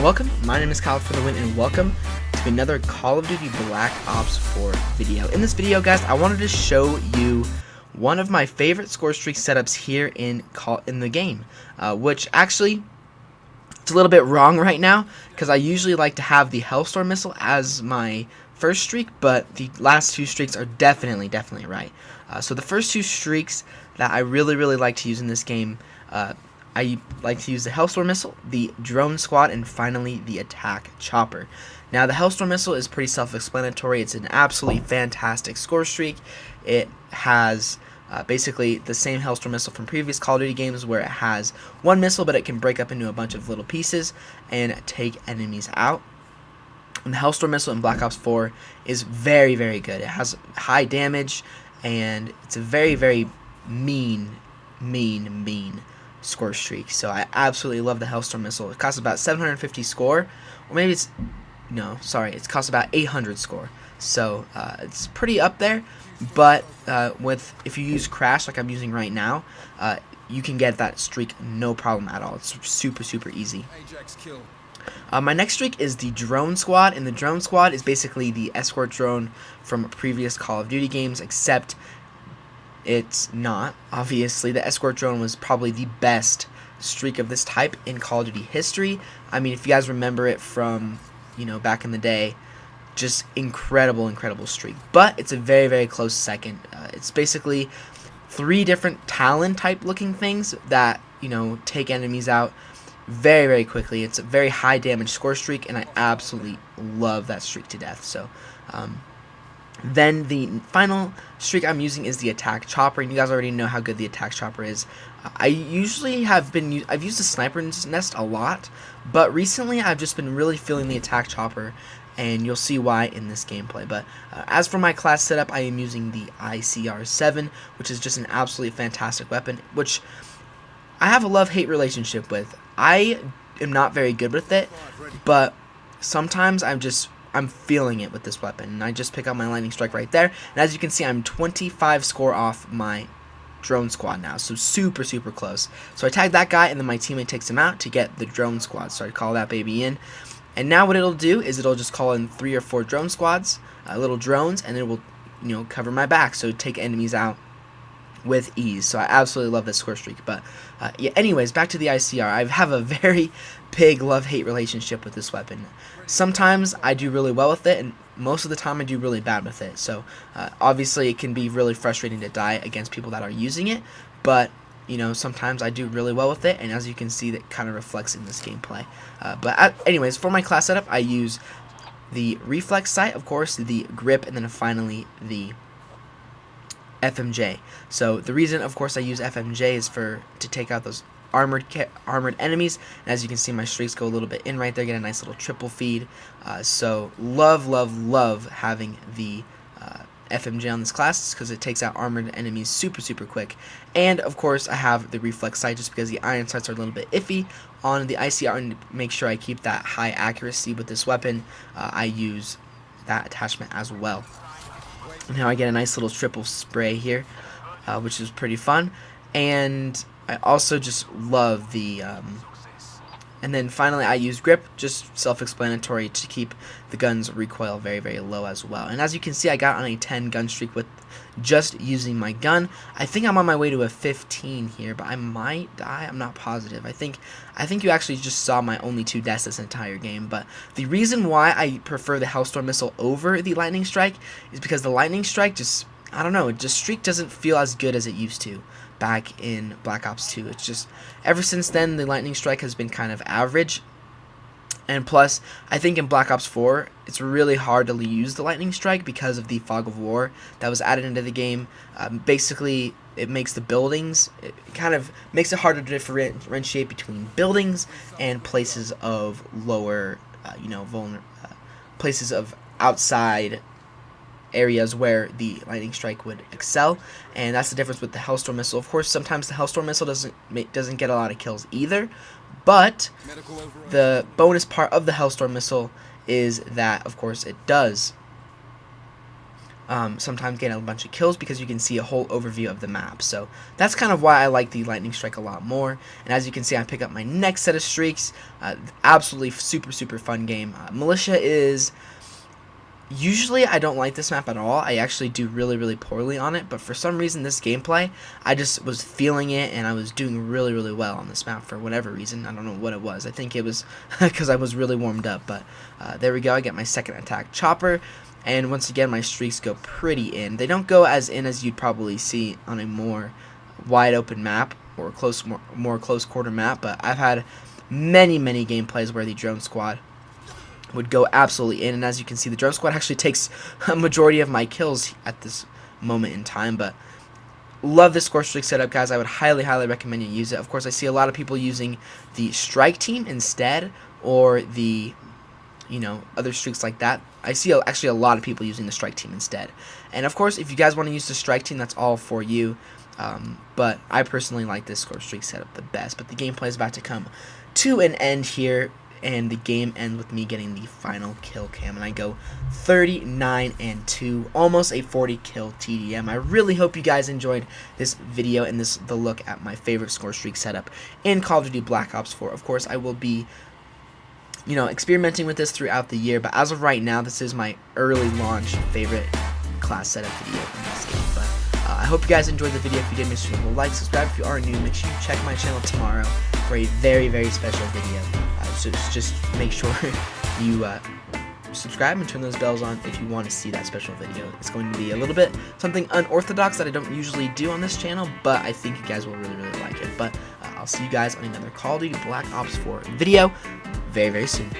Welcome, my name is Kyle for the win, and welcome to another Call of Duty Black Ops 4 video. In this video, guys, I wanted to show you one of my favorite score streak setups here in the game, which actually it's a little bit wrong right now because I usually like to have the Hellstorm missile as my first streak, but the last two streaks are definitely right. So the first two streaks that I really like to use in this game, I like to use the Hellstorm missile, the drone squad, and finally the attack chopper. Now the Hellstorm missile is pretty self-explanatory. It's an absolutely fantastic score streak. It has basically the same Hellstorm missile from previous Call of Duty games where it has one missile but it can break up into a bunch of little pieces and take enemies out. And the Hellstorm missile in Black Ops 4 is very good. It has high damage and it's a very mean score streak. So I absolutely love the Hellstorm missile. It costs about 750 score, or maybe it's it costs about 800 score. So it's pretty up there. But if you use Crash like I'm using right now, you can get that streak no problem at all. It's super easy. My next streak is the drone squad, and the drone squad is basically the escort drone from previous Call of Duty games, except it's not. Obviously, the escort drone was probably the best streak of this type in Call of Duty history. I mean, if you guys remember it from, back in the day, just incredible streak. But it's a very close second. It's basically 3 different Talon type looking things that, take enemies out very quickly. It's a very high damage score streak, and I absolutely love that streak to death. So, then the final streak I'm using is the attack chopper, and you guys already know how good the attack chopper is. I've used the sniper's nest a lot, but recently I've just been really feeling the attack chopper, and you'll see why in this gameplay. But as for my class setup, I am using the ICR-7, which is just an absolutely fantastic weapon, which I have a love-hate relationship with. I am not very good with it, but sometimes I'm feeling it with this weapon, and I just pick up my lightning strike right there. And as you can see, I'm 25 score off my drone squad now, so super close. So I tag that guy, and then my teammate takes him out to get the drone squad. So I call that baby in, and now what it'll do is it'll just call in 3 or 4 drone squads, little drones, and it will cover my back, so take enemies out with ease. So I absolutely love this score streak. But yeah, anyways, back to the ICR. I have a very big love-hate relationship with this weapon. Sometimes I do really well with it, and most of the time I do really bad with it. So obviously it can be really frustrating to die against people that are using it, but sometimes I do really well with it, and as you can see, that kind of reflects in this gameplay. Anyways, for my class setup, I use the reflex sight, of course, the grip, and then finally the FMJ. So the reason, of course, I use FMJ is to take out those armored enemies, and as you can see, my streaks go a little bit in right there, get a nice little triple feed. So love having the FMJ on this class because it takes out armored enemies super quick. And of course I have the reflex sight just because the iron sights are a little bit iffy on the ICR, and to make sure I keep that high accuracy with this weapon, I use that attachment as well. Now I get a nice little triple spray here, which is pretty fun. And I also just love the and then finally I use grip, just self-explanatory, to keep the gun's recoil very low as well. And as you can see, I got on a 10 gun streak with just using my gun. I think I'm on my way to a 15 here, but I might die. I'm not positive. I think you actually just saw my only 2 deaths this entire game. But the reason why I prefer the Hellstorm missile over the lightning strike is because the lightning strike I don't know, streak doesn't feel as good as it used to back in Black Ops 2. It's just, ever since then, the lightning strike has been kind of average. And plus, I think in Black Ops 4, it's really hard to use the lightning strike because of the fog of war that was added into the game. Basically, it makes the buildings, it kind of makes it harder to differentiate between buildings and places of lower, places of outside areas where the lightning strike would excel, and that's the difference with the Hellstorm missile. Of course, sometimes the Hellstorm missile doesn't get a lot of kills either, but the bonus part of the Hellstorm missile is that, of course, it does sometimes get a bunch of kills because you can see a whole overview of the map. So that's kind of why I like the lightning strike a lot more. And as you can see, I pick up my next set of streaks. Absolutely super fun game. Militia is... Usually I don't like this map at all. I actually do really poorly on it, but for some reason this gameplay, I just was feeling it, and I was doing really well on this map for whatever reason. I don't know what it was. I think it was because I was really warmed up, but there we go. I get my second attack chopper, and once again my streaks go pretty in. They don't go as in as you'd probably see on a more wide open map or more close quarter map, but I've had many gameplays where the drone squad would go absolutely in, and as you can see, the drone squad actually takes a majority of my kills at this moment in time. But love this score streak setup, guys. I would highly recommend you use it. Of course, I see a lot of people using the strike team instead, or the other streaks like that. I see actually a lot of people using the strike team instead, and of course, if you guys want to use the strike team, that's all for you. But I personally like this score streak setup the best. But the gameplay is about to come to an end here, and the game ends with me getting the final kill cam, and I go 39-2, almost a 40 kill TDM. I really hope you guys enjoyed this video and the look at my favorite score streak setup in Call of Duty Black Ops 4. Of course, I will be experimenting with this throughout the year, but as of right now, this is my early launch favorite class setup video in this game. But I hope you guys enjoyed the video. If you did, make sure to like, subscribe if you are new. Make sure you check my channel tomorrow for a very special video. So just make sure you subscribe and turn those bells on if you want to see that special video. It's going to be a little bit something unorthodox that I don't usually do on this channel, but I think you guys will really like it. But I'll see you guys on another Call of Duty Black Ops 4 video very soon.